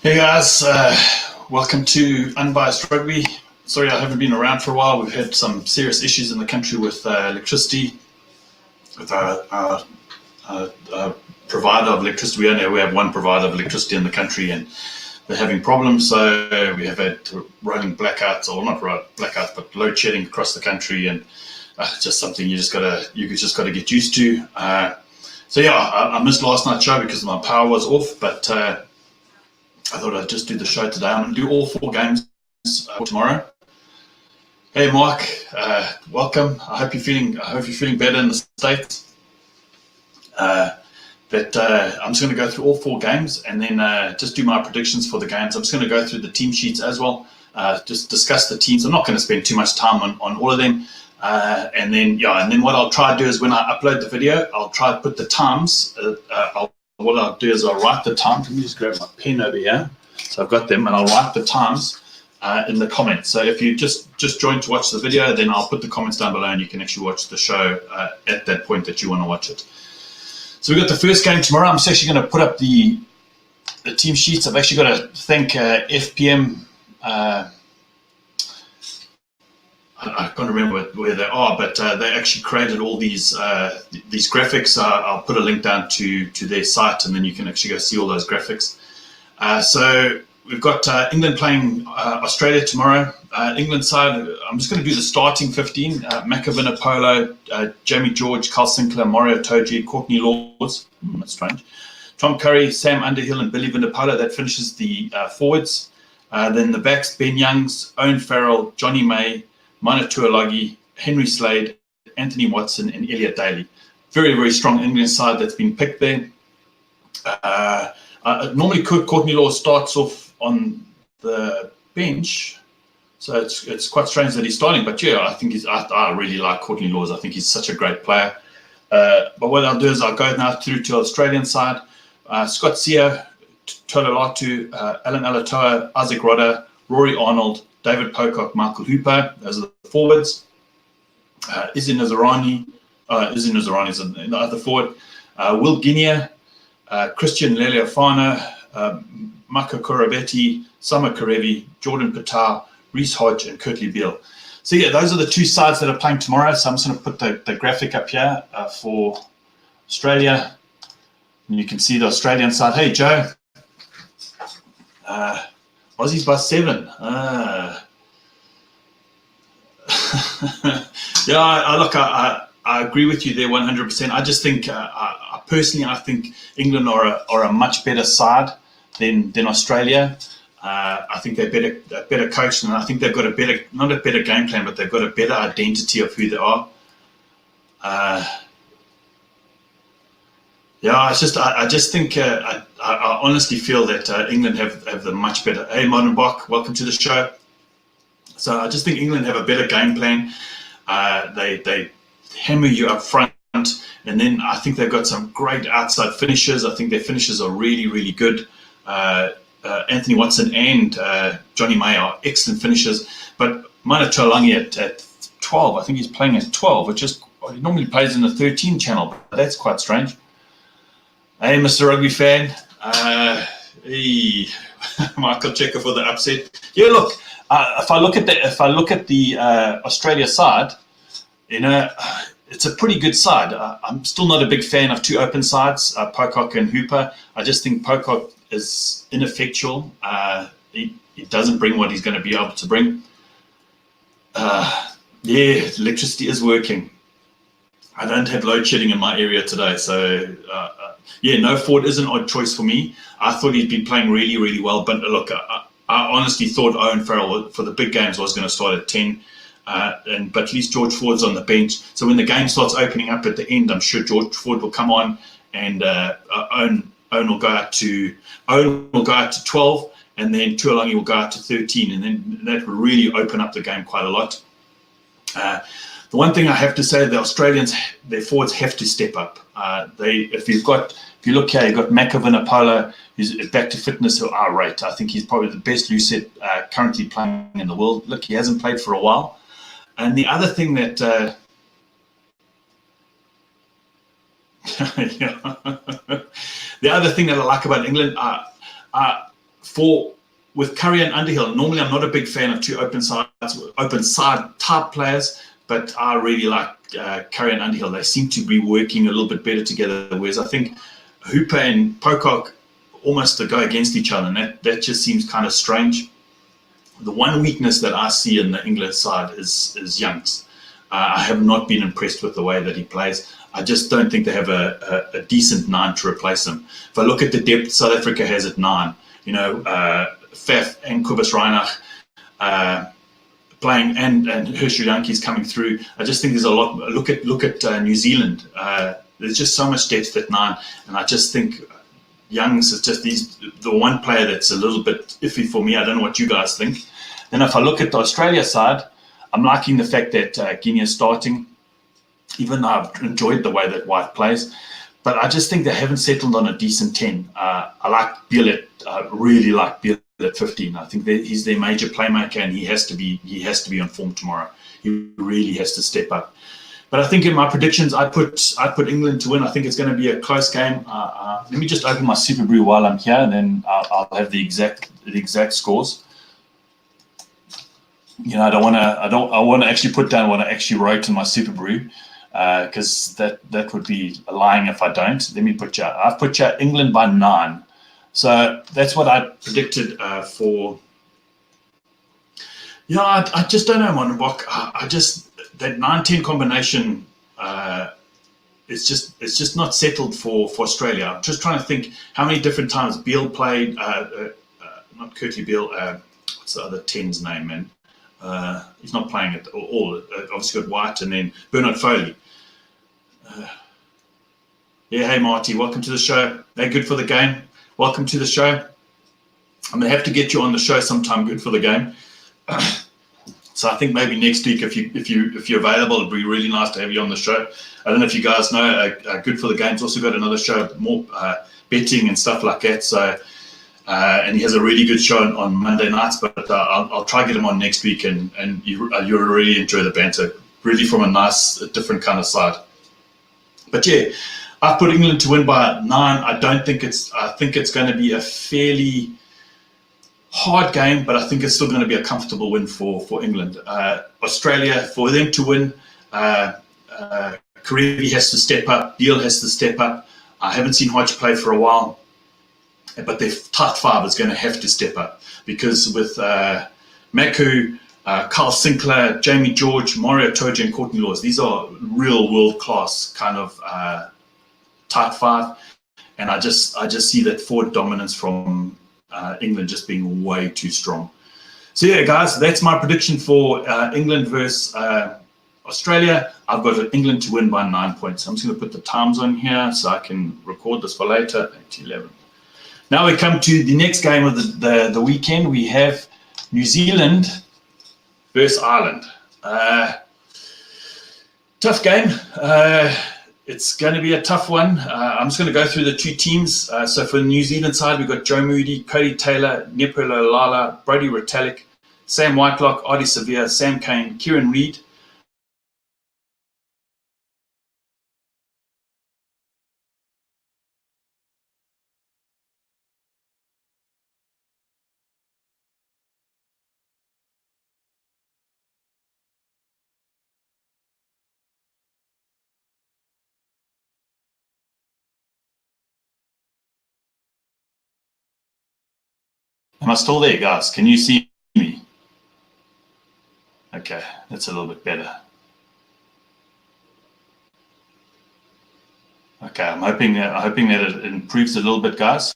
Hey guys, welcome to Unbiased Rugby. Sorry I haven't been around for a while. We've had some serious issues in the country with electricity, with our provider of electricity. We have one provider of electricity in the country, and they're having problems. So we have had rolling blackouts, or not blackouts, but load shedding across the country, and just something you just gotta get used to. So yeah, I missed last night's show because my power was off, but I thought I'd just do the show today. I'm going to do all 4 games tomorrow. Hey Mark, welcome. I hope you're feeling better in the States. But I'm just going to go through all 4 games and then just do my predictions for the games. I'm just going to go through the team sheets as well, just discuss the teams. I'm not going to spend too much time on all of them. And then what I'll try to do is when I upload the video, I'll try to put the times. What I'll do is I'll write the times. Let me just grab my pen over here. So I've got them, and I'll write the times in the comments. So if you just joined to watch the video, then I'll put the comments down below, and you can actually watch the show at that point that you want to watch it. So we've got the first game tomorrow. I'm actually going to put up the team sheets. I've actually got to thank FPM. I can't remember where they are, but they actually created all these graphics. I'll put a link down to their site, and then you can actually go see all those graphics. So we've got England playing Australia tomorrow. England side, I'm just going to do the starting 15. Makavina Polo, Jamie George, Carl Sinclair, Mario Toji, Courtney Laws. That's strange. Tom Curry, Sam Underhill, and Billy Vindapolo. That finishes the forwards. Then the backs, Ben Youngs, Owen Farrell, Johnny May, Mana Tuolagi, Henry Slade, Anthony Watson, and Elliot Daly. Very, very strong England side that's been picked there. Normally, Courtney Law starts off on the bench, so it's quite strange that he's starting. But yeah, I really like Courtney Laws. I think he's such a great player. But what I'll do is I'll go now through to Australian side. Scott Seo, Tololatu, Alan Alatoa, Isaac Rodder, Rory Arnold, David Pocock, Michael Hooper. Those are the forwards. Izzy Nazarani is the other forward. Will Guinea, Christian Leleofano, Mako Korobetti, Summer Karevi, Jordan Patar, Reece Hodge, and Kurtley Beale. So yeah, those are the 2 sides that are playing tomorrow. So I'm just going to put the graphic up here for Australia. And you can see the Australian side. Hey, Joe. Aussies by 7. Yeah, I agree with you there 100%. I just think, personally, I think England are a much better side than Australia. I think they're better coached, and I think they've got not a better game plan, but they've got a better identity of who they are. I just think I honestly feel that England have the much better. Hey, Modern Bach, welcome to the show. So I just think England have a better game plan. They hammer you up front, and then I think they've got some great outside finishers. I think their finishers are really, really good. Anthony Watson and Johnny May are excellent finishers. But Mana Tuolagi at 12, I think he's playing at 12, which is he normally plays in the 13 channel, but that's quite strange. Hey, Mr. Rugby fan. Hey, Michael Checker for the upset. Yeah, look. If I look at the Australia side, it's a pretty good side. I'm still not a big fan of 2 open sides, Pocock and Hooper. I just think Pocock is ineffectual. He doesn't bring what he's going to be able to bring. Electricity is working. I don't have load shedding in my area today, so no forward is an odd choice for me. I thought he'd been playing really, really well, but look, I honestly thought Owen Farrell for the big games was going to start at 10, but at least George Ford's on the bench. So when the game starts opening up at the end, I'm sure George Ford will come on, and Owen will go out to 12, and then Tuolagi will go out to 13, and then that will really open up the game quite a lot. The one thing I have to say, the Australians, their forwards have to step up. If you look here, you've got Makavina Polo, who's back to fitness at our rate. I think he's probably the best loosehead currently playing in the world. Look, he hasn't played for a while. And the other thing that the other thing that I like about England, with Curry and Underhill, normally I'm not a big fan of two open side type players, but I really like Curry and Underhill. They seem to be working a little bit better together, whereas I think Hooper and Pocock almost go against each other, and that just seems kind of strange. The one weakness that I see in the England side is Youngs. I have not been impressed with the way that he plays. I just don't think they have a decent 9 to replace him. If I look at the depth South Africa has at 9, Faf and Kobus Reinach playing, and Herschel Yankees coming through. I just think there's a lot. Look at New Zealand. There's just so much depth at 9, and I just think Youngs is just the one player that's a little bit iffy for me. I don't know what you guys think. Then if I look at the Australia side, I'm liking the fact that Guinea is starting, even though I've enjoyed the way that White plays. But I just think they haven't settled on a decent 10. I like Beal really like Beal at 15. I think that he's their major playmaker, and he has to be on form tomorrow. He really has to step up. But I think in my predictions, I put England to win. I think it's going to be a close game. Let me just open my Super Brew while I'm here, and then I'll have the exact scores. I want to actually put down what I actually wrote in my Super Brew, because that would be lying if I don't. Let me put you. I've put you England by 9. So that's what I predicted for. I just don't know, Monenbach. That 9-10 combination, it's just not settled for Australia. I'm just trying to think how many different times Beal played, not Curtly Beal, what's the other 10's name, man? He's not playing at all. Obviously got White and then Bernard Foley. Hey Marty, welcome to the show. Hey, good for the game. Welcome to the show. I'm gonna have to get you on the show sometime. Good for the game. So I think maybe next week, if you're available, it'd be really nice to have you on the show. I don't know if you guys know, Good for the Game's also got another show, more betting and stuff like that. So, and he has a really good show on Monday nights. But I'll try to get him on next week, and you'll really enjoy the banter. Really from a nice, different kind of side. But yeah, I've put England to win by 9. I think it's going to be a fairly hard game, but I think it's still going to be a comfortable win for England. Australia, for them to win, Karevi has to step up, Beal has to step up. I haven't seen Hodge play for a while, but their tight 5 is going to have to step up, because with Maku, Carl Sinclair, Jamie George, Mario Toja, and Courtney Laws, these are real world-class kind of tight 5, and I just see that forward dominance from England just being way too strong. So yeah, guys, that's my prediction for England versus Australia. I've got England to win by 9 points. I'm just going to put the times on here so I can record this for later. 8:11. Now we come to the next game of the weekend. We have New Zealand versus Ireland. Tough game. It's going to be a tough one. I'm just going to go through the two teams. So for the New Zealand side, we've got Joe Moody, Cody Taylor, Nepolo Lala, Brody Retallick, Sam Whitelock, Artie Sevilla, Sam Kane, Kieran Reid. Am I still there, guys? Can you see me? Okay, that's a little bit better. Okay, I'm hoping that it improves a little bit, guys.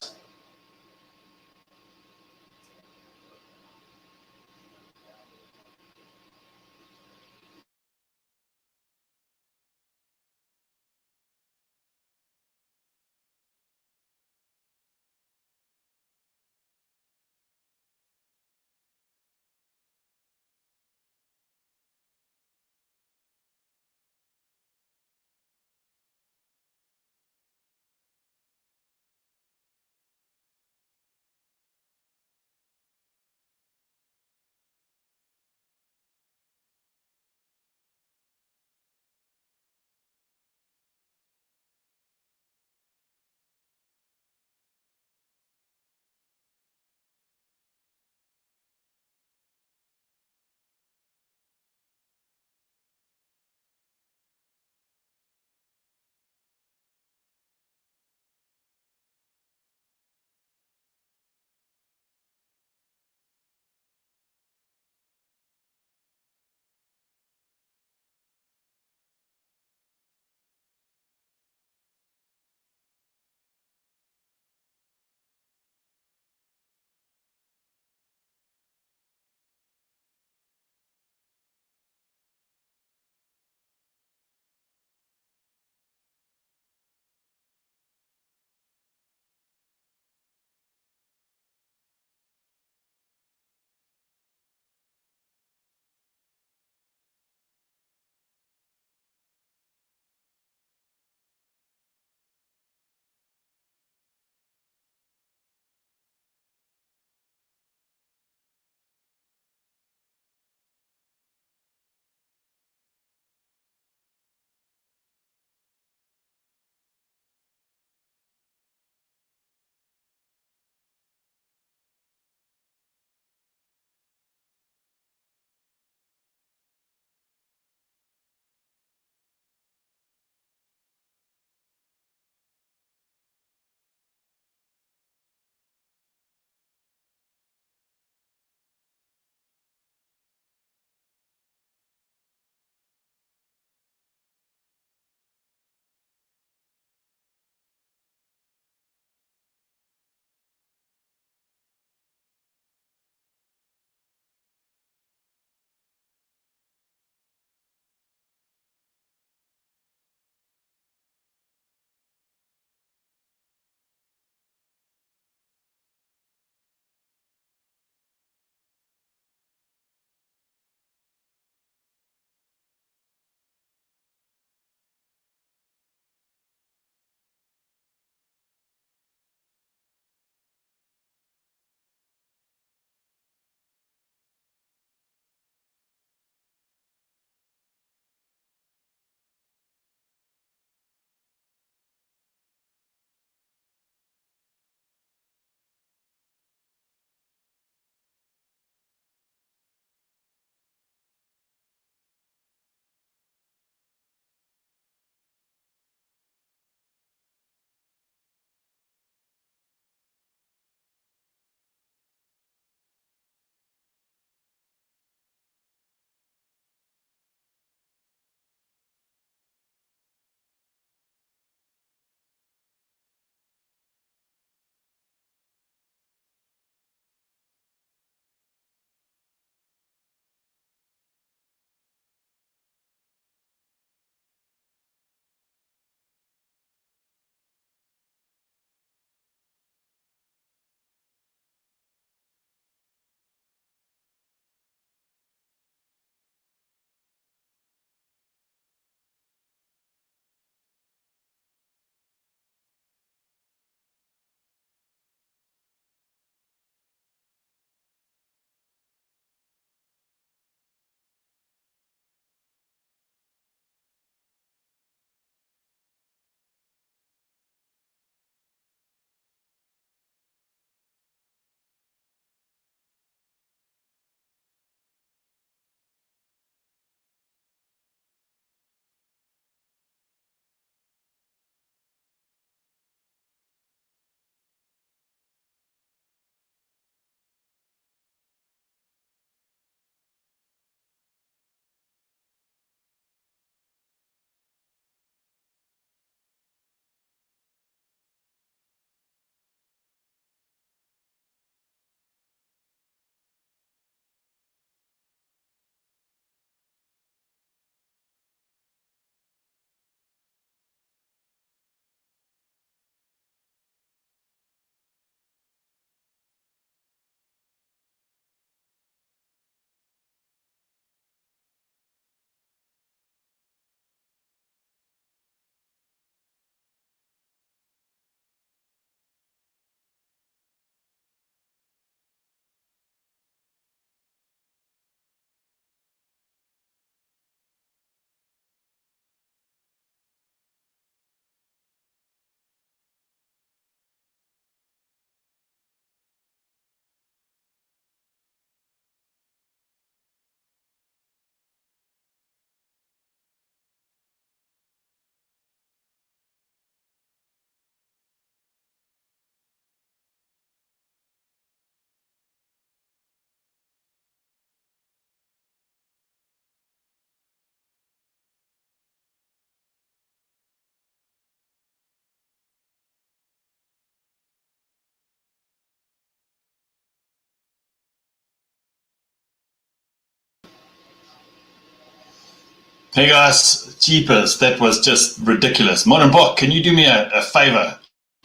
Hey guys, jeepers, that was just ridiculous. Modern Bok, can you do me a favor?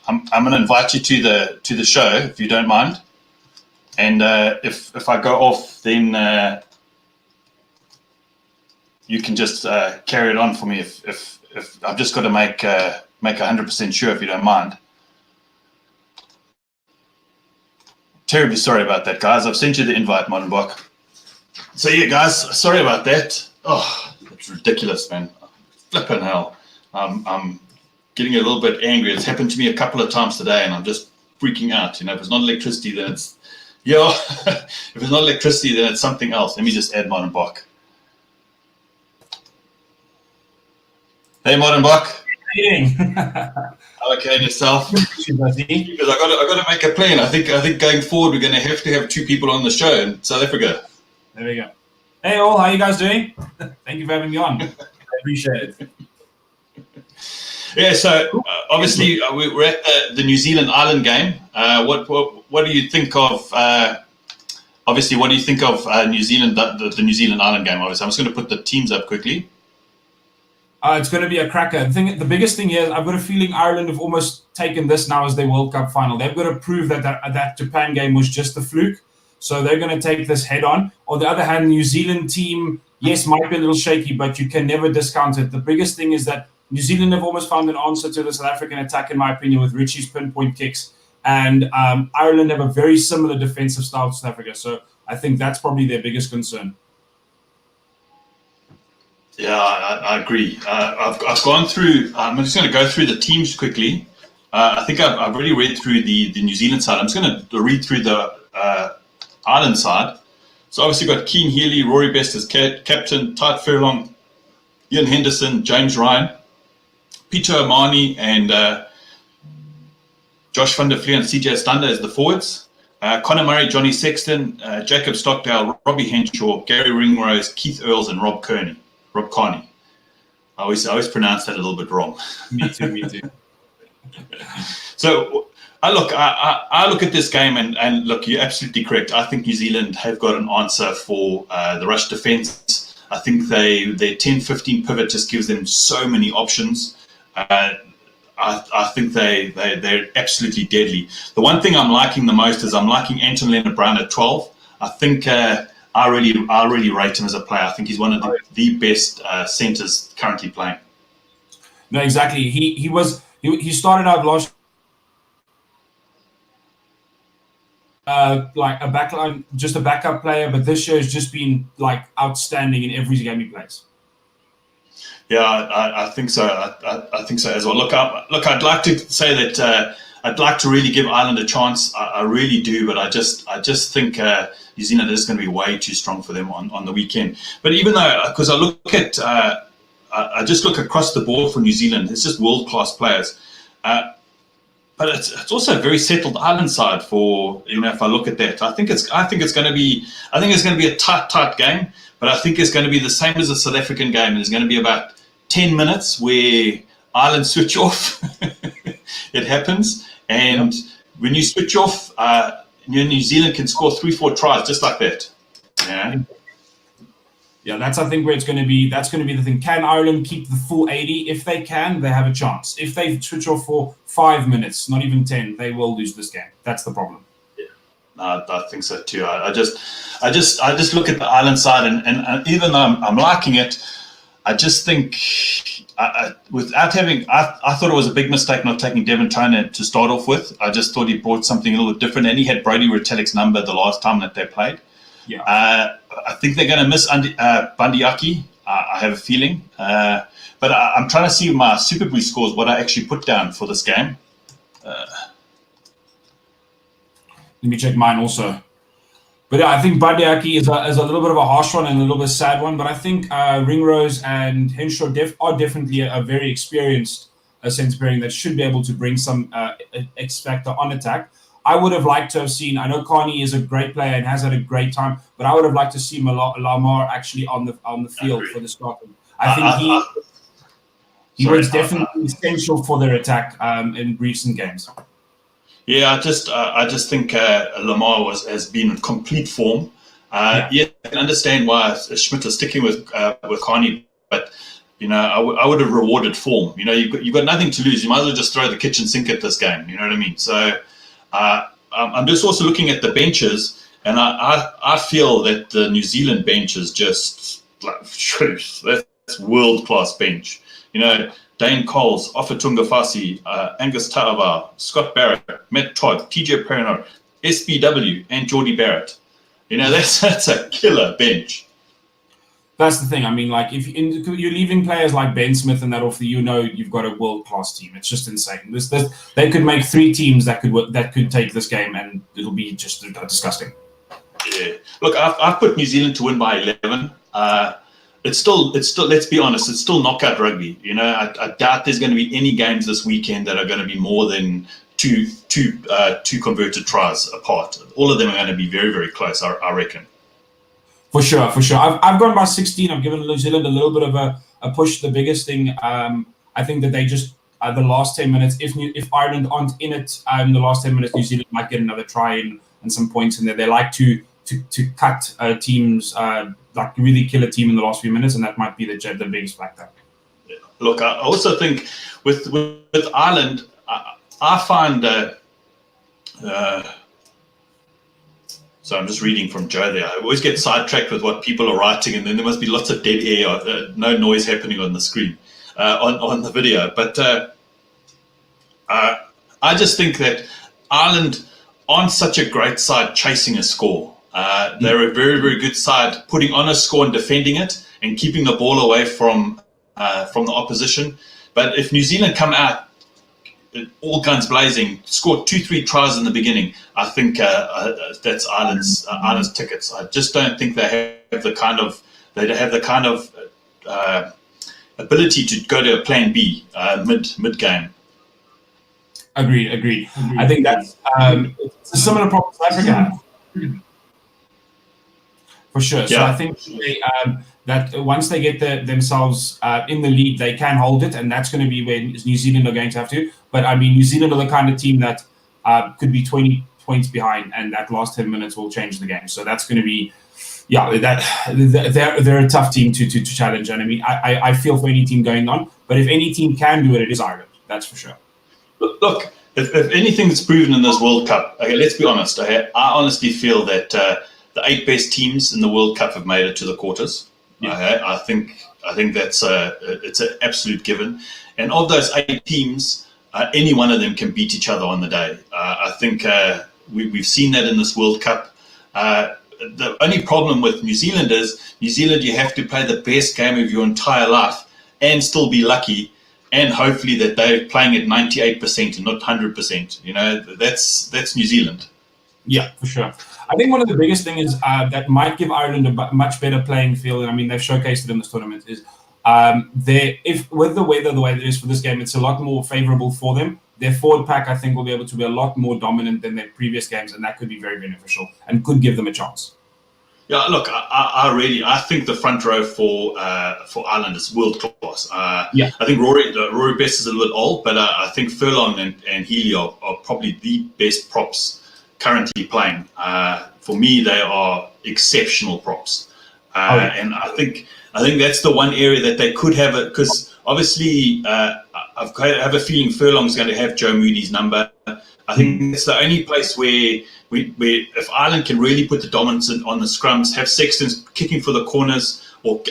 I'm going to invite you to the show if you don't mind. And if I go off, then you can just carry it on for me. If I've just got to make 100% sure if you don't mind. Terribly sorry about that, guys. I've sent you the invite, Modern Bok. So yeah, guys, sorry about that. Oh, it's ridiculous, man. Flipping hell. I'm getting a little bit angry. It's happened to me a couple of times today, and I'm just freaking out. If it's not electricity, then it's if it's not electricity, then it's something else. Let me just add Modern Bok. Hey, Modern Bok. How are you doing? Okay, and yourself? Because I got to make a plan. I think going forward we're going to have 2 people on the show in South Africa. There we go. Hey all, how are you guys doing? Thank you for having me on. I appreciate it. Yeah, so obviously we're at the New Zealand Ireland game. What do you think of? Obviously, what do you think of New Zealand, the New Zealand Ireland game? Obviously, I'm just going to put the teams up quickly. It's going to be a cracker. The biggest thing here, I've got a feeling Ireland have almost taken this now as their World Cup final. They've got to prove that Japan game was just a fluke. So they're going to take this head on. On the other hand, New Zealand team, yes, might be a little shaky, but you can never discount it. The biggest thing is that New Zealand have almost found an answer to the South African attack, in my opinion, with Richie's pinpoint kicks. And Ireland have a very similar defensive style to South Africa. So I think that's probably their biggest concern. Yeah, I agree. I've gone through. I'm just going to go through the teams quickly. I think I've already read through the New Zealand side. I'm just going to read through the Ireland side. So obviously got Keane Healy, Rory Best as captain, Tadhg Furlong, Ian Henderson, James Ryan, Peter O'Mahony, and Josh van der Vliet and CJ Stander as the forwards. Conor Murray, Johnny Sexton, Jacob Stockdale, Robbie Henshaw, Gary Ringrose, Keith Earls, and Rob Carney. I always pronounce that a little bit wrong. Me too. So I look at this game and look, you're absolutely correct. I think New Zealand have got an answer for the rush defence. I think their 10-15 pivot just gives them so many options. I think they're absolutely deadly. The one thing I'm liking the most is I'm liking Anton Leonard-Brown at 12. I think I really rate him as a player. I think he's one of the best centres currently playing. No, exactly. He started out last like a backline, just a backup player, but this year has just been like outstanding in every game he plays. Yeah, I think so. I think so as well. Look, I'd like to say that I'd like to really give Ireland a chance. I really do, but I just think New Zealand is going to be way too strong for them on the weekend. But even though, because I just look across the board for New Zealand, it's just world-class players. But it's also a very settled Ireland side for, if I look at that. I think it's going to be a tight game, but I think it's going to be the same as the South African game. There's going to be about 10 minutes where Ireland switch off. It happens, and when you switch off, New Zealand can score 3-4 tries just like that. Yeah, that's I think where it's going to be. That's going to be the thing. Can Ireland keep the full 80? If they can, they have a chance. If they switch off for 5 minutes, not even 10, they will lose this game. That's the problem. Yeah, I think so too. I just look at the Ireland side, and even though I'm liking it, I just think I thought it was a big mistake not taking Devon Toner to start off with. I just thought he brought something a little bit different, and he had Brodie Retallick's number the last time that they played. Yeah. I think they're going to miss Bandiaki. I have a feeling. But I'm trying to see my Super Bowl scores, what I actually put down for this game. Let me check mine also. But yeah, I think Bandiaki is a little bit of a harsh one and a little bit sad one. But I think Ringrose and Henshaw are definitely a very experienced centre pairing that should be able to bring some X factor on attack. I would have liked to have seen, I know Carney is a great player and has had a great time, but I would have liked to see Lamar actually on the field for the start. I think he was definitely essential for their attack in recent games. Yeah, I just think Lamar has been in complete form. Yeah, I can understand why Schmidt is sticking with Carney, but I would have rewarded form. You've got nothing to lose. You might as well just throw the kitchen sink at this game. You know what I mean? So I'm just also looking at the benches, and I feel that the New Zealand bench is just like, that's world-class bench. Dane Coles, Ofa Tungafasi, Angus Taava, Scott Barrett, Matt Todd, TJ Perino, SBW, and Geordie Barrett. That's a killer bench. That's the thing. I mean, like, if you're leaving players like Ben Smith and that off, you've got a world-class team. It's just insane. They could make 3 teams that could take this game, and it'll be just disgusting. Yeah. Look, I've put New Zealand to win by 11. It's still. Let's be honest. It's still knockout rugby. I doubt there's going to be any games this weekend that are going to be more than two converted tries apart. All of them are going to be very, very close. I reckon. For sure. I've gone by 16. I've given New Zealand a little bit of a push. The biggest thing, I think that they just the last 10 minutes. If Ireland aren't in it in the last 10 minutes, New Zealand might get another try in and some points in there. They like to cut teams, like really kill a team in the last few minutes, and that might be the biggest factor. Yeah. Look, I also think with Ireland, I find. So I'm just reading from Joe there. I always get sidetracked with what people are writing, and then there must be lots of dead air, no noise happening on the screen, on the video. But I just think that Ireland aren't such a great side chasing a score. They're a very, very good side putting on a score and defending it and keeping the ball away from the opposition. But if New Zealand come out all guns blazing, scored 2-3 tries in the beginning, I think that's Ireland's tickets. I just don't think they have the kind of ability to go to a plan B mid game. Agreed. I think that's it's a similar problem South Africa have. For sure. So I think that once they get themselves in the lead, they can hold it, and that's going to be where New Zealand are going to have to. But I mean, New Zealand are the kind of team that could be 20 points behind, and that last 10 minutes will change the game. So that's going to be, they're a tough team to challenge. And I mean, I feel for any team going on, but if any team can do it, it is Ireland. That's for sure. Look, if anything's proven in this World Cup, okay, let's be honest. I honestly feel that the 8 best teams in the World Cup have made it to the quarters. Yeah. Okay? I think that's it's an absolute given. And of those 8 teams, any one of them can beat each other on the day. I think we've seen that in this World Cup. The only problem with New Zealand is you have to play the best game of your entire life and still be lucky, and hopefully that they're playing at 98% and not 100%. That's New Zealand. Yeah, for sure. I think one of the biggest things that might give Ireland a much better playing field, and I mean, they've showcased it in this tournament, is if with the weather the way it is for this game, it's a lot more favorable for them. Their forward pack, I think, will be able to be a lot more dominant than their previous games, and that could be very beneficial and could give them a chance. Yeah, look, I think the front row for Ireland is world class. I think Rory Best is a little bit old, but I think Furlong and Healy are probably the best props currently playing. For me, they are exceptional props, and I think that's the one area that they could have it, because obviously I have a feeling Furlong's going to have Joe Moody's number. I think it's the only place where if Ireland can really put the dominance on the scrums, have Sexton kicking for the corners, or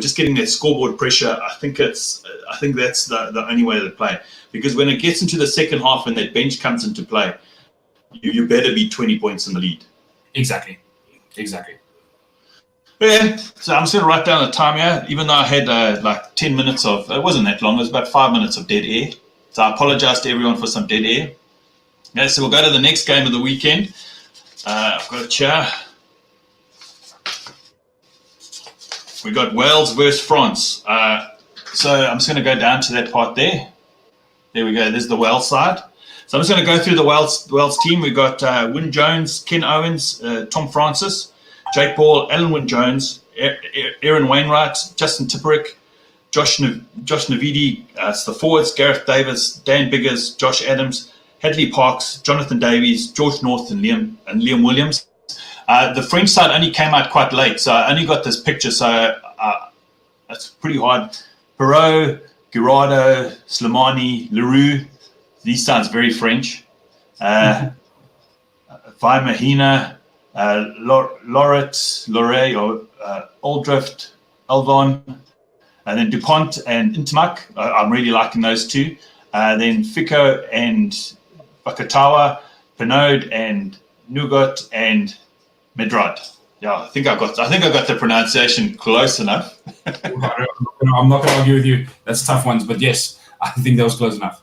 just getting that scoreboard pressure, I think that's the only way to play. Because when it gets into the second half and that bench comes into play, you better be 20 points in the lead. Exactly. Yeah, so I'm just going to write down the time here, even though I had like 10 minutes of, it wasn't that long, it was about 5 minutes of dead air. So I apologize to everyone for some dead air. Yeah, so we'll go to the next game of the weekend. I've got a chair. We got Wales versus France. So I'm just going to go down to that part there. There we go. There's the Wales side. So I'm just going to go through the Wales team. We've got Wyn Jones, Ken Owens, Tom Francis, Jake Ball, Alan Wyn Jones, Aaron Wainwright, Justin Tipperick, Josh Navidi. It's the forwards, Gareth Davis, Dan Biggers, Josh Adams, Hadley Parks, Jonathan Davies, George North, and Liam Williams. The French side only came out quite late, so I only got this picture. So That's pretty hard. Perot, Girardo, Slimani, Leroux. These sounds very French. Weimahina, Lorette, or Aldrift, Elvon, and then DuPont and Intermac. I'm really liking those two. Then Fico and Vakatawa, Pinode and Nugot and Medrad. Yeah, I think I got the pronunciation close enough. I'm not going to argue with you. That's tough ones, but yes, I think that was close enough.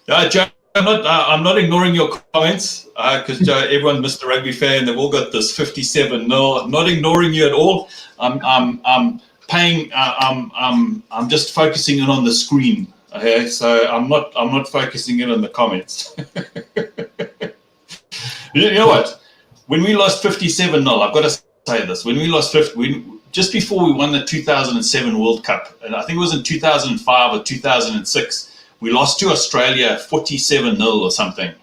Joe, I'm not ignoring your comments because everyone's Mr. Rugby fan. They've all got this 57-0. I'm not ignoring you at all. I'm paying. I'm just focusing in on the screen. Okay, so I'm not focusing in on the comments. You know what? When we lost 57-0, I've got to say this. When we lost just before we won the 2007 World Cup, and I think it was in 2005 or 2006. We lost to Australia 47-0 or something.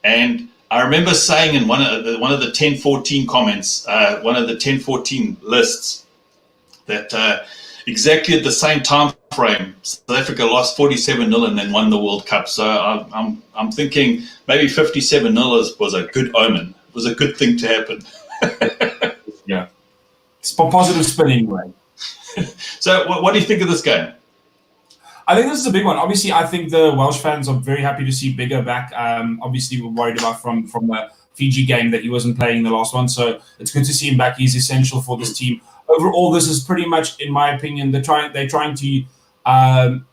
And I remember saying in one of the 10-14 comments, one of the 10-14 lists, that exactly at the same time frame, South Africa lost 47-0 and then won the World Cup. So I'm thinking maybe 57-0 was a good omen. It was a good thing to happen. Yeah. It's positive spin anyway. So what do you think of this game? I think this is a big one. Obviously, I think the Welsh fans are very happy to see Bigger back. Obviously, we're worried about from the Fiji game that he wasn't playing the last one. So it's good to see him back. He's essential for this team. Overall, this is pretty much, in my opinion, they're trying to.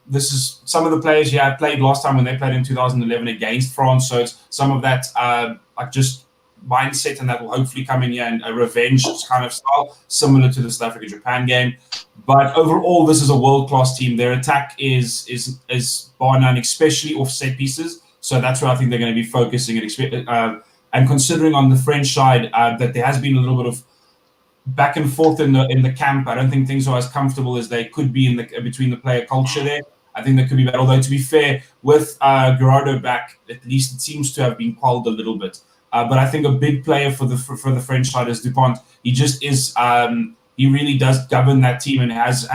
This is some of the players played last time when they played in 2011 against France. So it's some of that just mindset, and that will hopefully come in here and a revenge kind of style, similar to the South Africa-Japan game. But overall, this is a world-class team. Their attack is bar none, especially off set pieces. So that's where I think they're going to be focusing. And considering on the French side that there has been a little bit of back and forth in the camp, I don't think things are as comfortable as they could be between the player culture there. I think there could be bad. Although, to be fair, with Gerardo back, at least it seems to have been quelled a little bit. But I think a big player for the French side is DuPont. He just is. He really does govern that team and has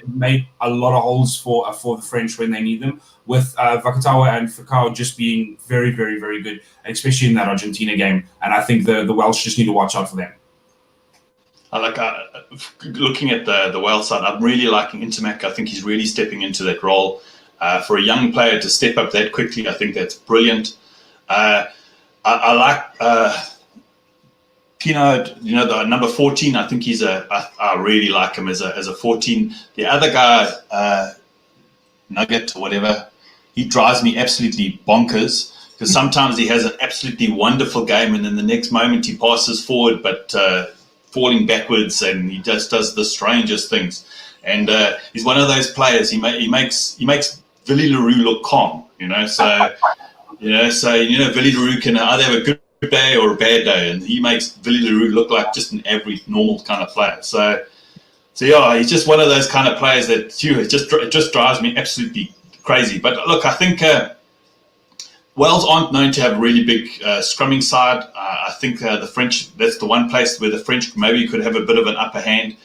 made a lot of holes for the French when they need them. With Vakatawa and Ficao just being very, very, very good, especially in that Argentina game. And I think the Welsh just need to watch out for them. I like looking at the Wales side. I'm really liking Intermac. I think he's really stepping into that role. For a young player to step up that quickly, I think that's brilliant. I like Pinard, the number 14. I think I really like him as a 14. The other guy, Nugget or whatever, he drives me absolutely bonkers because sometimes he has an absolutely wonderful game and then the next moment he passes forward, but falling backwards, and he just does the strangest things. And he's one of those players. He makes Willie Leroux look calm. So Willie Leroux can either have a good day or a bad day, and he makes Willie Leroux look like just an average, normal kind of player. So yeah, he's just one of those kind of players that it just drives me absolutely crazy. But look, I think Wales aren't known to have a really big scrumming side. I think the French, that's the one place where the French maybe could have a bit of an upper hand.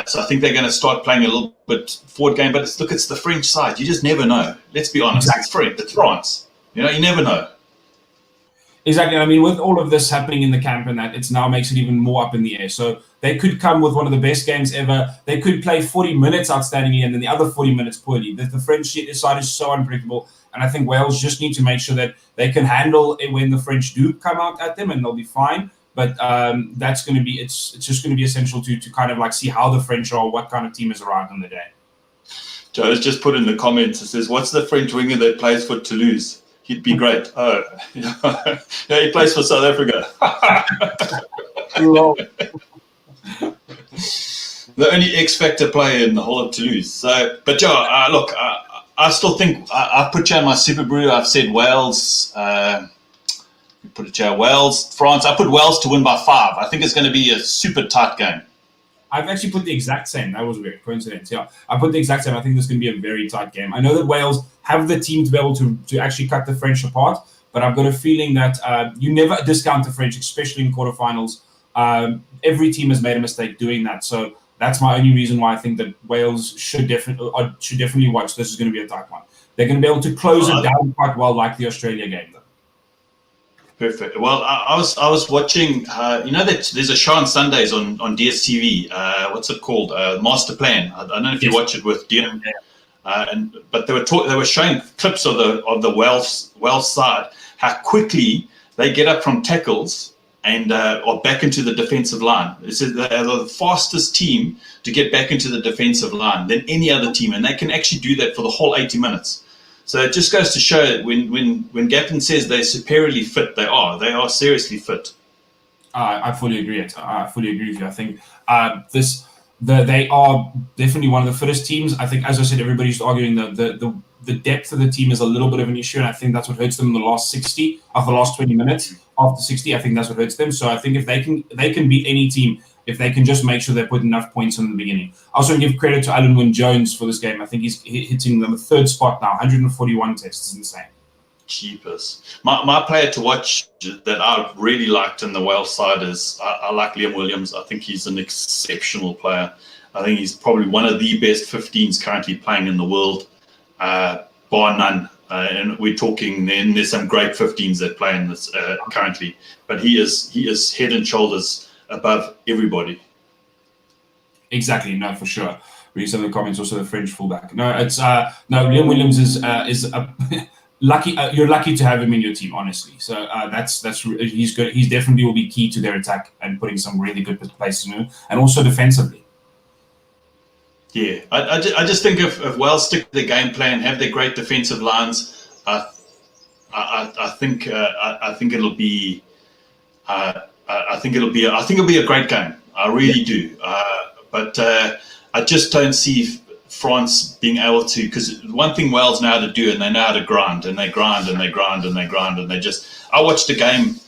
So I think they're going to start playing a little bit forward game. But it's the French side. You just never know. Let's be honest. Exactly. It's France. You never know. Exactly. I mean, with all of this happening in the camp and that, it now makes it even more up in the air. So they could come with one of the best games ever. They could play 40 minutes outstandingly and then the other 40 minutes poorly. The French side is so unpredictable. And I think Wales just need to make sure that they can handle it when the French do come out at them, and they'll be fine. But that's going to be, it's just going to be essential to kind of like see how the French are, what kind of team is around on the day. Joe's just put in the comments, it says, what's the French winger that plays for Toulouse? He'd be great. Oh, yeah, he plays for South Africa. The only X-Factor player in the whole of Toulouse. So, but Joe, look, I still think I put you on my Super Brew. I've said Wales. Put it here, Wales, France. I put Wales to win by 5. I think it's going to be a super tight game. I've actually put the exact same. That was weird. Coincidence. Yeah, I put the exact same. I think this is going to be a very tight game. I know that Wales have the team to be able to actually cut the French apart, but I've got a feeling that you never discount the French, especially in quarterfinals. Every team has made a mistake doing that. So That's my only reason why I think that Wales should definitely watch. This is going to be a tight one. They're going to be able to close it down quite well, like the Australia game, though. Perfect. Well, I was watching. That there's a show on Sundays on DSTV. What's it called? Master Plan. I don't know if you watch it with Dean. But they were showing clips of the Wales side, how quickly they get up from tackles and are back into the defensive line. It's the fastest team to get back into the defensive line than any other team, and they can actually do that for the whole 80 minutes. So it just goes to show when Gavin says they're superiorly fit, they are seriously fit. I fully agree. I fully agree with you. I think they are definitely one of the fittest teams. I think, as I said, everybody's arguing the depth of the team is a little bit of an issue, and I think that's what hurts them in the last 60 of the last 20 minutes. After 60, I think that's what hurts them. So I think if they can beat any team, if they can just make sure they put enough points in the beginning. I also give credit to Alan Wynne-Jones for this game. I think he's hitting the third spot now, 141 tests. It's insane. Cheapers. My player to watch that I really liked in the Wales side is I like Liam Williams. I think he's an exceptional player. I think he's probably one of the best 15s currently playing in the world, bar none. And we're talking, then there's some great 15s that play in this currently, but he is head and shoulders above everybody. Exactly, no, for sure. Read some of the comments. Also, the French fullback. No, it's Liam Williams is lucky. You're lucky to have him in your team, honestly. So he's good. He's definitely will be key to their attack and putting some really good places in him, and also defensively. Yeah, I just think if Wales stick to their game plan, have their great defensive lines, I think it'll be a great game. I really do. But I just don't see France being able to, because one thing Wales know how to do, and they know how to grind, and they grind, and they grind, and they grind, and they just. I watched a game.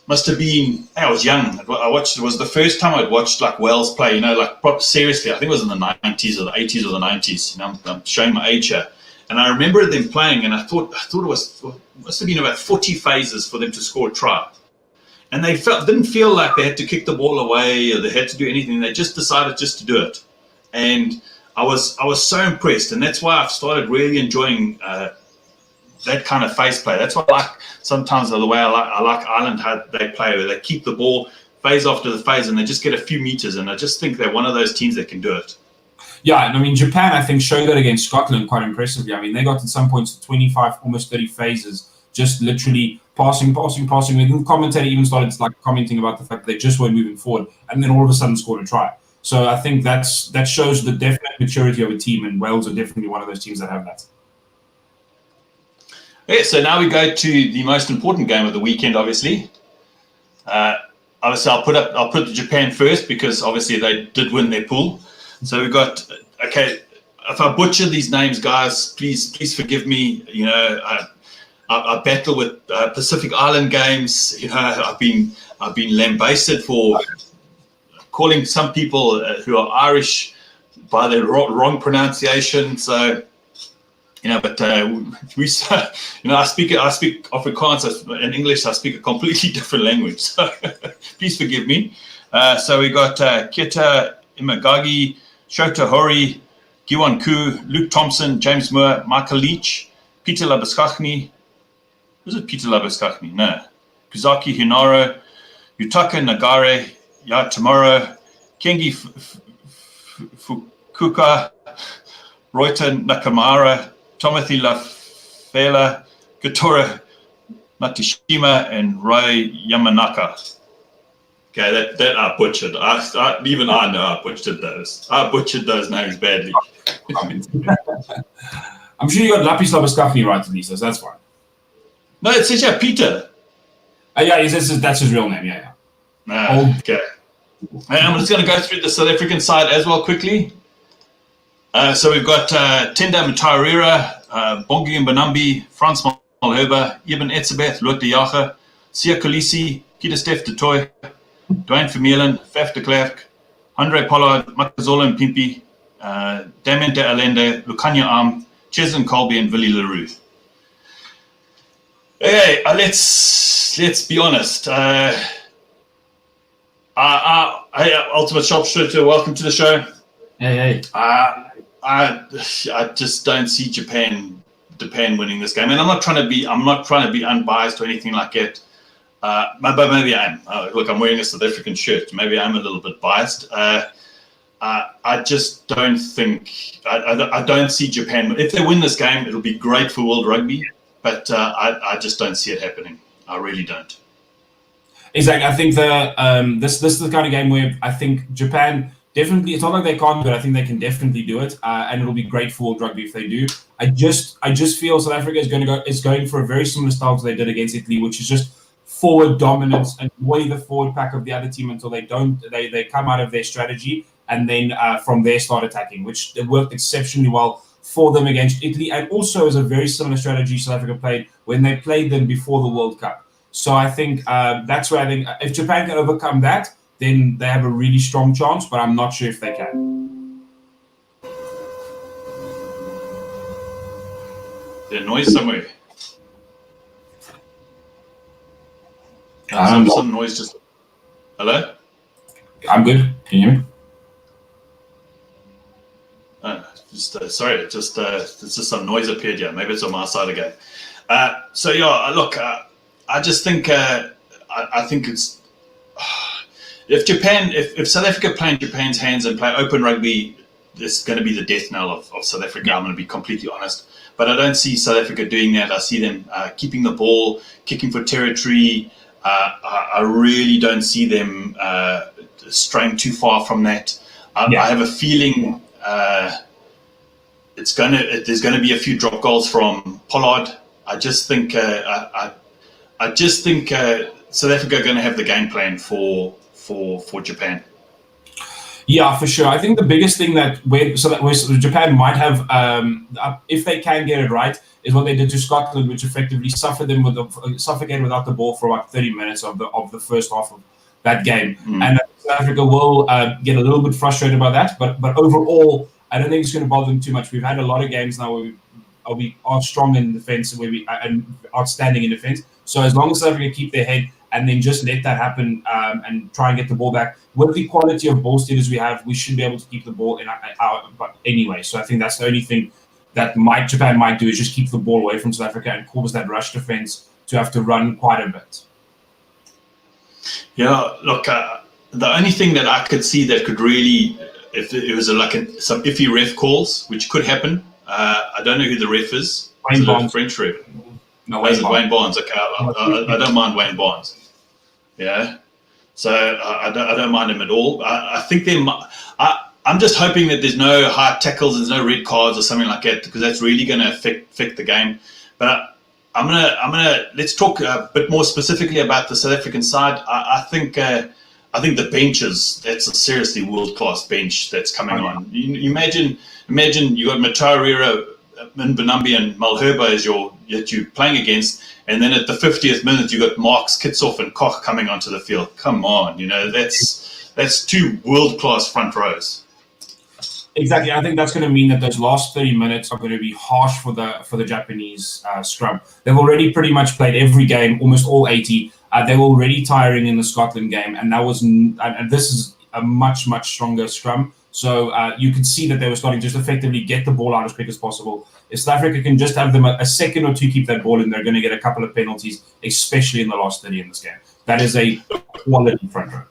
Must have been. I was young. I watched. It was the first time I'd watched like Wales play. Seriously. I think it was in the 90s or the 80s or the 90s. I'm showing my age here, and I remember them playing, and I thought it must have been about 40 phases for them to score a try. And they didn't feel like they had to kick the ball away or they had to do anything. They just decided just to do it. And I was so impressed. And that's why I've started really enjoying that kind of phase play. That's what I like sometimes the way I like Ireland, how they play, where they keep the ball phase after the phase and they just get a few meters. And I just think they're one of those teams that can do it. Yeah, and I mean, Japan, I think, showed that against Scotland quite impressively. I mean, they got at some points to 25, almost 30 phases, just literally passing. The commentator even started commenting about the fact that they just weren't moving forward, and then all of a sudden scored a try. So I think that shows the definite maturity of a team, and Wales are definitely one of those teams that have that. Yeah, so now we go to the most important game of the weekend, obviously. Obviously, I'll put the Japan first because obviously they did win their pool. So we've got, okay, if I butcher these names, guys, please forgive me. You know, I battle with Pacific Island games. You know, I've been lambasted for calling some people who are Irish by their wrong pronunciation. So, you know, but I speak Afrikaans and English. I speak a completely different language. So please forgive me. So we got Keta Imagagi, Shota Hori, Giwan Koo, Luke Thompson, James Moore, Michael Leach, Peter Labuskachny. Was it Peter Labuskachny? No. Kuzaki Hinaro, Yutaka Nagare, Ya Tomorrow, Kengi Fukuka, Reuter Nakamura, Timothy Lafela, Katora Matishima, and Rai Yamanaka. Okay, that I butchered. Even I know I butchered those. I butchered those names badly. I'm sure you got Lapis Labuskachny right, at least, so that's fine. No, it says Peter. Yeah, that's his real name, yeah. Okay. And I'm just going to go through the South African side as well quickly. So we've got Tenda Mtawarira, Bongi Mbanambi, Frans Malherbe, Eben Etzebeth, Lotte Jager, Sia Kolisi, Peter Steph de Toy, Dwayne Vermeulen, Faf de Klerk, Andre Pollard, Makazola Mpimpi, Damien de Allende, Lukanya Arm, Cheslin Colby, and Willie Leroux. Okay, let's be honest. I Hey, Ultimate Sharpshooter, welcome to the show. Hey. I just don't see Japan winning this game, and I'm not trying to be unbiased or anything like that. But maybe I am. Look, I'm wearing a South African shirt. Maybe I'm a little bit biased. I just don't think I don't see Japan. If they win this game, it'll be great for World Rugby, but I just don't see it happening. I really don't. Exactly. I think this is the kind of game where I think Japan definitely. It's not like they can't, but I think they can definitely do it, and it'll be great for World Rugby if they do. I just feel South Africa is going for a very similar style to they did against Italy, which is just forward dominance and weigh the forward pack of the other team until they come out of their strategy, and then from there start attacking, which worked exceptionally well for them against Italy, and also is a very similar strategy South Africa played when they played them before the World Cup. So I think that's where I think if Japan can overcome that, then they have a really strong chance, but I'm not sure if they can. There's noise somewhere. Some noise just... Hello? I'm good. Can you hear me? Sorry, it's just some noise appeared here. Maybe it's on my side again. So yeah, look, I just think I think it's if South Africa play in Japan's hands and play open rugby, it's going to be the death knell of South Africa. I'm going to be completely honest, but I don't see South Africa doing that. I see them keeping the ball, kicking for territory. I really don't see them straying too far from that. I have a feeling there's going to be a few drop goals from Pollard. I just think South Africa are going to have the game plan for Japan. Yeah, for sure. I think the biggest thing where Japan might have, if they can get it right, is what they did to Scotland, which effectively suffocated without the ball for about 30 minutes of the first half of that game. And South Africa will get a little bit frustrated by that, but overall, I don't think it's going to bother them too much. We've had a lot of games now where we are strong in defense and outstanding in defense. So as long as South Africa keep their head and then just let that happen and try and get the ball back, with the quality of ball stealers we have, we should be able to keep the ball in our but anyway. So I think that's the only thing that Japan might do is just keep the ball away from South Africa and cause that rush defense to have to run quite a bit. Yeah, look, the only thing that I could see that could really, if it was some iffy ref calls, which could happen. I don't know who the ref is. Wayne Barnes. French ref. No, Wayne Barnes. Okay, I don't mind Wayne Barnes. Yeah, so I don't mind him at all. I think I'm just hoping that there's no hard tackles, there's no red cards or something like that, because that's really going to affect the game. But I'm gonna let's talk a bit more specifically about the South African side. I think the benches, that's a seriously world-class bench that's coming on. You imagine you got Mataurira, Mbonambi and Malherbe as you're playing against, and then at the 50th minute you got Marks, Kitsoff and Koch coming onto the field. Come on, that's two world-class front rows. Exactly. I think that's going to mean that those last 30 minutes are going to be harsh for the Japanese scrum. They've already pretty much played every game, almost all 80. They were already tiring in the Scotland game, and this is a much, much stronger scrum. So you could see that they were starting to just effectively get the ball out as quick as possible. If South Africa can just have them a second or two keep that ball in, they're going to get a couple of penalties, especially in the last 30 in this game. That is a quality front row.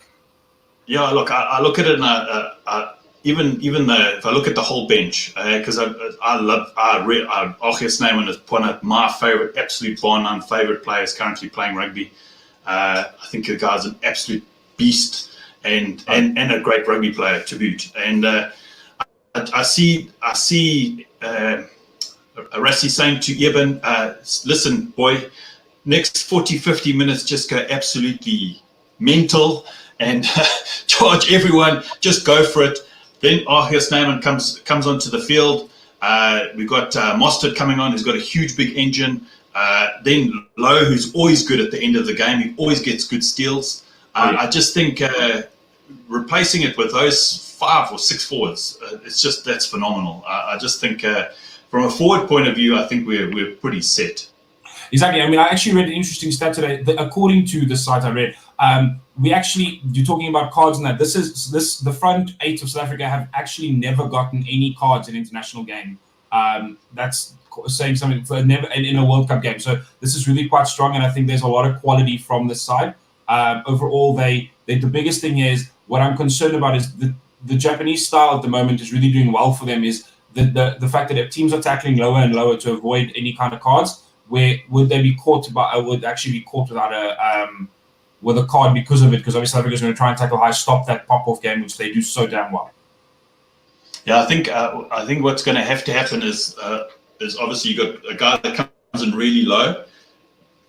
Yeah, look, I look at it and even though if I look at the whole bench, because Archie Snyman is one of my favorite, absolute bar none favorite players currently playing rugby. I think the guy's an absolute beast and a great rugby player to boot. And I see Rassie saying to Eben, listen, boy, next 40, 50 minutes just go absolutely mental and charge everyone, just go for it. Then Archie Snyman comes onto the field. We've got Mostert coming on, who's got a huge big engine. Then Lowe, who's always good at the end of the game. He always gets good steals. I just think replacing it with those 5 or 6 forwards, that's phenomenal. I just think from a forward point of view, I think we're pretty set. Exactly. I mean, I actually read an interesting stat today. According to the site I read, You're talking about cards and that. The front 8 of South Africa have actually never gotten any cards in international game. That's saying something for never in a World Cup game. So this is really quite strong, and I think there's a lot of quality from this side. Overall, the biggest thing is what I'm concerned about is the Japanese style at the moment is really doing well for them. Is the fact that if teams are tackling lower and lower to avoid any kind of cards, where would they be caught would actually be caught without with a card because of it? Because obviously South Africa's going to try and tackle high, stop that pop-off game, which they do so damn well. Yeah, I think what's going to have to happen is obviously you got a guy that comes in really low,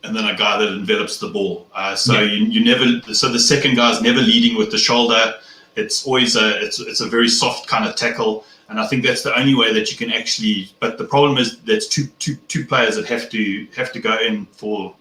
and then a guy that envelops the ball. You never. So the second guy's never leading with the shoulder. It's always it's a very soft kind of tackle, and I think that's the only way that you can actually. But the problem is there's two players that have to go in for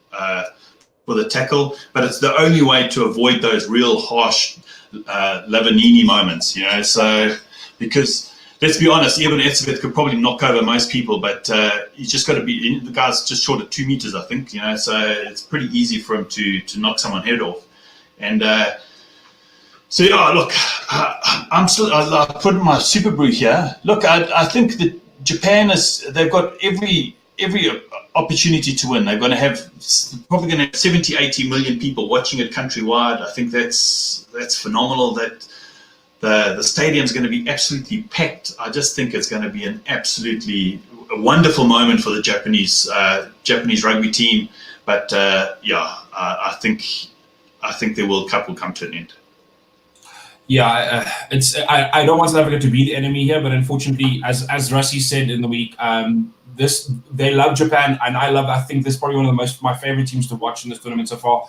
the tackle, but it's the only way to avoid those real harsh Lavanini moments, So because let's be honest, Eben Etzebeth could probably knock over most people, but he's just got to be. The guy's just short of 2 meters, I think. So it's pretty easy for him to knock someone head off, and. So yeah, look, I put in my Super Brew here. Look, I think that Japan they've got every opportunity to win. They're going to have probably going to have 70, 80 million people watching it countrywide. I think that's phenomenal. That the stadium's going to be absolutely packed. I just think it's going to be an absolutely wonderful moment for the Japanese rugby team. But I think the World Cup will come to an end. Yeah, I don't want South Africa to be the enemy here, but unfortunately, as Rassie said in the week, they love Japan, and I think this is probably one of my favorite teams to watch in this tournament so far.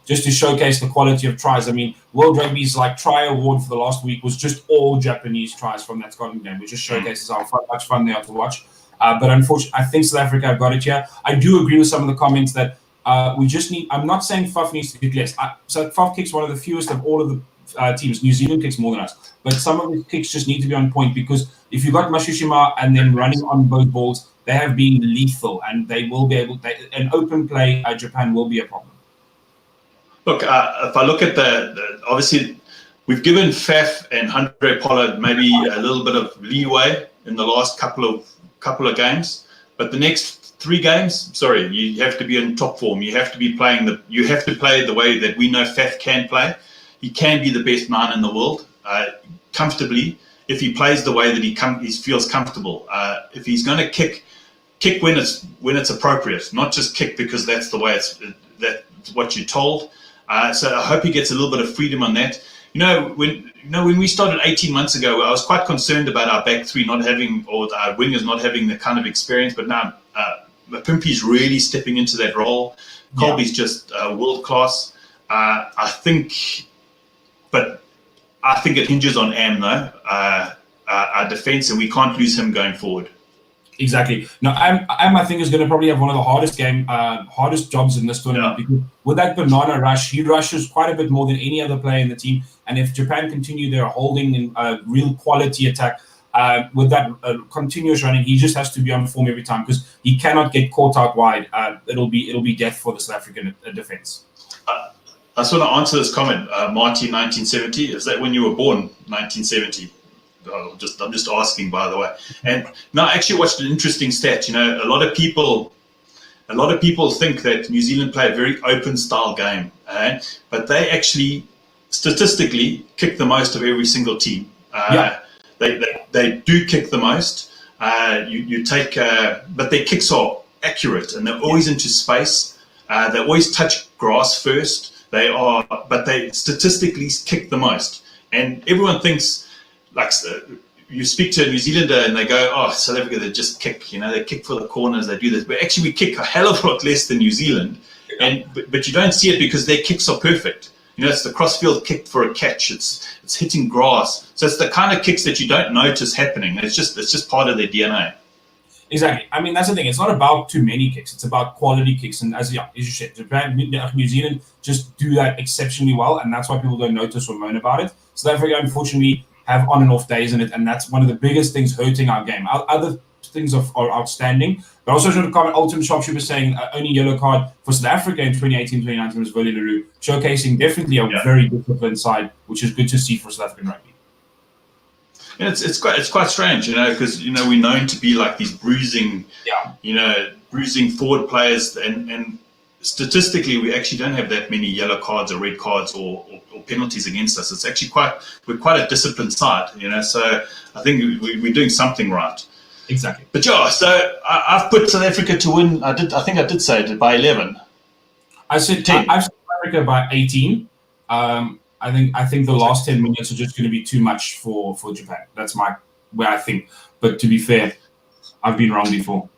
Just to showcase the quality of tries. I mean, World Rugby's try award for the last week was just all Japanese tries from that Scotland game, which just showcases how much fun they are to watch. But unfortunately, I think South Africa have got it here. I do agree with some of the comments that we just need. I'm not saying Faf needs to kick less. So Faf kicks one of the fewest of all of the teams. New Zealand kicks more than us, but some of the kicks just need to be on point, because if you've got Mashushima and then running on both balls, they have been lethal, and they will be able. An open play, Japan will be a problem. Look, if I look at obviously we've given Faf and Andre Pollard maybe a little bit of leeway in the last couple of games, but the next 3 games, sorry, you have to be in top form. You have to be playing you have to play the way that we know Faf can play. He can be the best 9 in the world comfortably if he plays the way that he feels comfortable. If he's going to kick when it's appropriate, not just kick because that's the way that's what you're told. So I hope he gets a little bit of freedom on that. When we started 18 months ago, I was quite concerned about our back 3 not having, or our wingers not having the kind of experience. But now Pimpy's really stepping into that role. Colby's just world class. But I think it hinges on Am, though, our defence, and we can't lose him going forward. Exactly. Now, Am I think, is going to probably have one of the hardest jobs in this tournament, because with that banana rush, he rushes quite a bit more than any other player in the team. And if Japan continue their holding and real quality attack with that continuous running, he just has to be on form every time, because he cannot get caught out wide. It'll be death for the South African defence. I just want to answer this comment, Marty, 1970. Is that when you were born, 1970? I'm just asking, by the way. And now I actually watched an interesting stat. A lot of people think that New Zealand play a very open style game, but they actually statistically kick the most of every single team. They do kick the most. But their kicks are accurate, and they're always into space. They always touch grass first. But they statistically kick the most. And everyone thinks, you speak to a New Zealander and they go, oh, South Africa, they just kick, they kick for the corners, they do this. But actually we kick a hell of a lot less than New Zealand. But you don't see it because their kicks are perfect. It's the crossfield kick for a catch. It's hitting grass. So it's the kind of kicks that you don't notice happening. It's just part of their DNA. Exactly. I mean, that's the thing. It's not about too many kicks. It's about quality kicks. And as you said, Japan, New Zealand just do that exceptionally well. And that's why people don't notice or moan about it. South Africa, unfortunately, have on and off days in it. And that's one of the biggest things hurting our game. Our other things are outstanding. But also to comment, Ultimate Sharpshooter saying only yellow card for South Africa in 2018-2019 was Willie Leroux, showcasing definitely a very disciplined side, which is good to see for South African rugby. And it's quite strange, because we're known to be like these bruising forward players, and statistically we actually don't have that many yellow cards or red cards or penalties against us. It's actually we're quite a disciplined side, so I think we're doing something right. Exactly. But so I've put South Africa to win. I think I did say it by 11. I said 10. I've said South Africa by 18. I think the last 10 minutes are just going to be too much for Japan. That's where I think. But to be fair, I've been wrong before.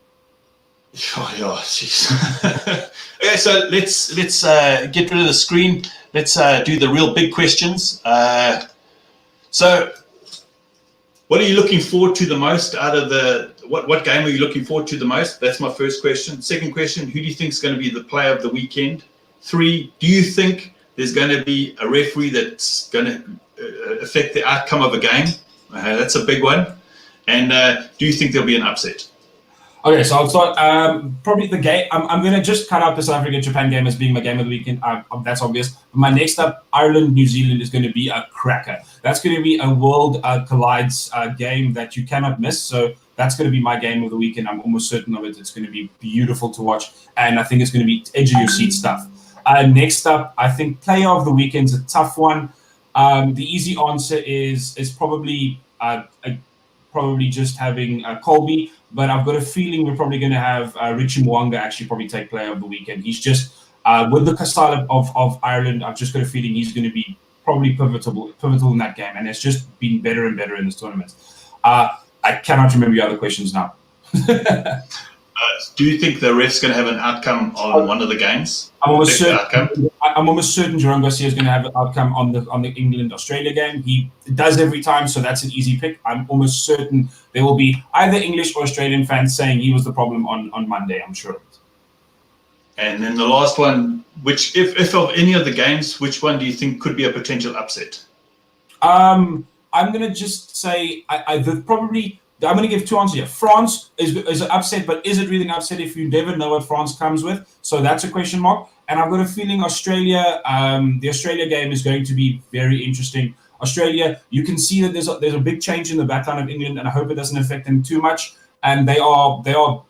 Oh, yeah, jeez. Okay, so let's get rid of the screen. Let's do the real big questions. So, what are you looking forward to the most out of what game are you looking forward to the most? That's my first question. Second question, who do you think is going to be the player of the weekend? 3, do you think there's going to be a referee that's going to affect the outcome of a game? That's a big one. And do you think there'll be an upset? Okay, so I'll start. Probably the game. I'm going to just cut out the South Africa-Japan game as being my game of the weekend. That's obvious. My next up, Ireland-New Zealand, is going to be a cracker. That's going to be a world collides game that you cannot miss. So that's going to be my game of the weekend. I'm almost certain of it. It's going to be beautiful to watch. And I think it's going to be edge of your seat stuff. Next up, I think player of the weekend is a tough one. The easy answer is probably just having Colby. But I've got a feeling we're probably going to have Richie Mwanga actually probably take player of the weekend. He's just, with the style of Ireland, I've just got a feeling he's going to be probably pivotal in that game. And it's just been better and better in this tournament. I cannot remember your other questions now. Do you think the ref's going to have an outcome on one of the games? I'm almost certain Jerome Garcia is going to have an outcome on the England-Australia game. He does every time, so that's an easy pick. I'm almost certain there will be either English or Australian fans saying he was the problem on Monday. I'm sure of it. And then the last one, which if of any of the games, which one do you think could be a potential upset? I'm going to just say I'm going to give 2 answers here. France is an upset, but is it really an upset if you never know what France comes with? So that's a question mark. And I've got a feeling Australia, the Australia game is going to be very interesting. Australia, you can see that there's a big change in the backline of England, and I hope it doesn't affect them too much. And they are,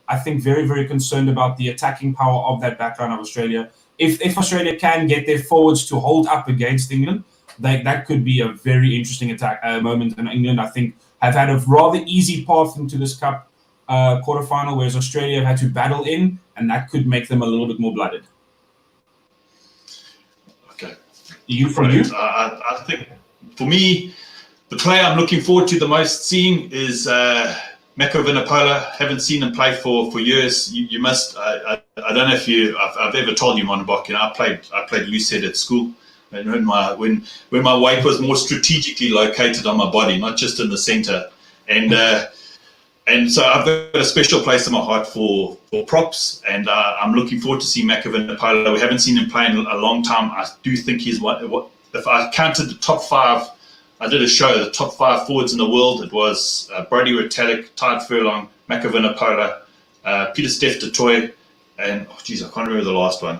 I think, very, very concerned about the attacking power of that backline of Australia. If Australia can get their forwards to hold up against England, that could be a very interesting attack moment. And England, I think, have had a rather easy path into this Cup quarterfinal, whereas Australia have had to battle in, and that could make them a little bit more blooded. Okay. You? I think, for me, the player I'm looking forward to the most seeing is Meko Vunipola. Haven't seen him play for years. You must. I don't know if I've ever told you, Monobok. I played loose head at school. And when my weight was more strategically located on my body, not just in the center, and so I've got a special place in my heart for props, and I'm looking forward to seeing Meko Vunipola. We haven't seen him play in a long time. I do think he's if I counted the top 5, I did a show, the top 5 forwards in the world. It was Brodie Retallick, Tide Furlong, Meko Vunipola, Peter Steph du Toit, and I can't remember the last one.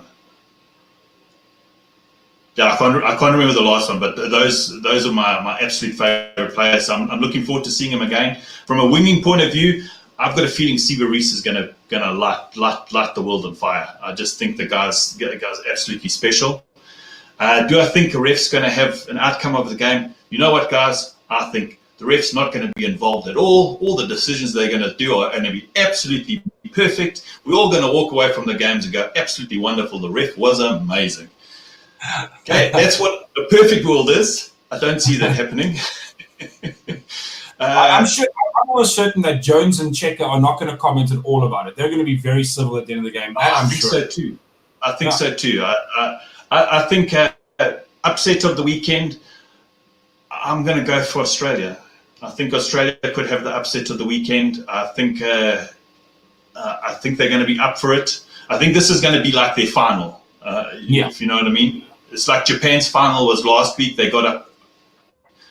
Yeah, I can't remember the last one, but those are my absolute favorite players. So I'm looking forward to seeing him again. From a winging point of view, I've got a feeling Siva Reese is gonna light the world on fire. I just think the guy's absolutely special. Do I think a ref's going to have an outcome of the game? You know what, guys? I think the ref's not going to be involved at all. All the decisions they're going to do are going to be absolutely perfect. We're all going to walk away from the games and go, absolutely wonderful. The ref was amazing. Okay, that's what a perfect world is. I don't see that happening. I'm almost certain that Jones and Checker are not going to comment at all about it. They're going to be very civil at the end of the game. I think so too. I think upset of the weekend, I'm going to go for Australia. I think Australia could have the upset of the weekend. I think they're going to be up for it. I think this is going to be like their final, if you know what I mean. It's like Japan's final was last week. They got up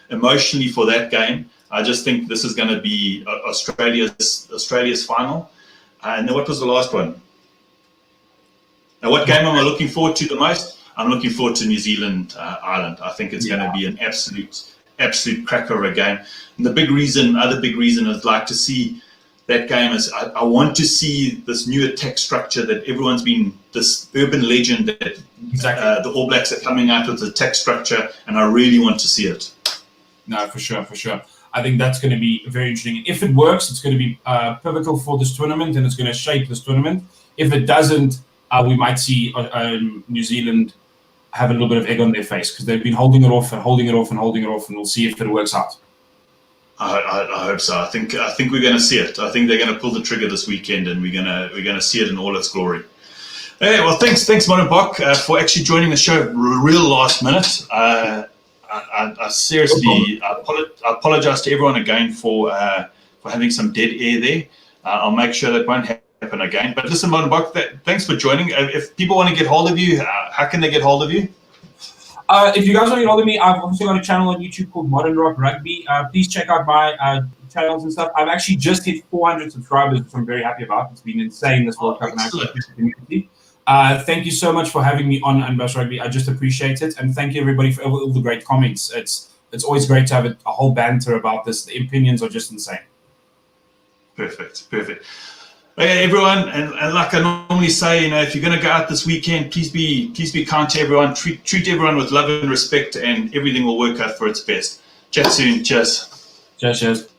emotionally for that game. I just think this is going to be Australia's final. And then what was the last one? Now, what game am I looking forward to the most? I'm looking forward to New Zealand, Ireland. I think it's going to be an absolute cracker of a game. And the other big reason I'd like to see that game is I want to see this new attack structure that everyone's been, this urban legend that the All Blacks are coming out with the attack structure, and I really want to see it. No, for sure. I think that's going to be very interesting. If it works, it's going to be pivotal for this tournament, and it's going to shape this tournament. If it doesn't, we might see New Zealand have a little bit of egg on their face because they've been holding it off, and we'll see if it works out. I hope so. I think we're going to see it. I think they're going to pull the trigger this weekend, and we're going to see it in all its glory. Hey, well, thanks, Modern Bok, for actually joining the show real last minute. I seriously apologize to everyone again for having some dead air there. I'll make sure that won't happen again. But listen, Modern Bok, thanks for joining. If people want to get hold of you, how can they get hold of you? If you guys want to get hold of me, I've also got a channel on YouTube called Modern Rock Rugby. Please check out my channels and stuff. I've actually just hit 400 subscribers, which I'm very happy about. It's been insane, this World Cup community. Thank you so much for having me on Unbiased Rugby. I just appreciate it, and thank you everybody for all the great comments. It's always great to have a whole banter about this. The opinions are just insane. Perfect. Okay, everyone, and like I normally say, if you're going to go out this weekend, please be kind to everyone. Treat everyone with love and respect, and everything will work out for its best. Chat soon. Cheers. Cheers.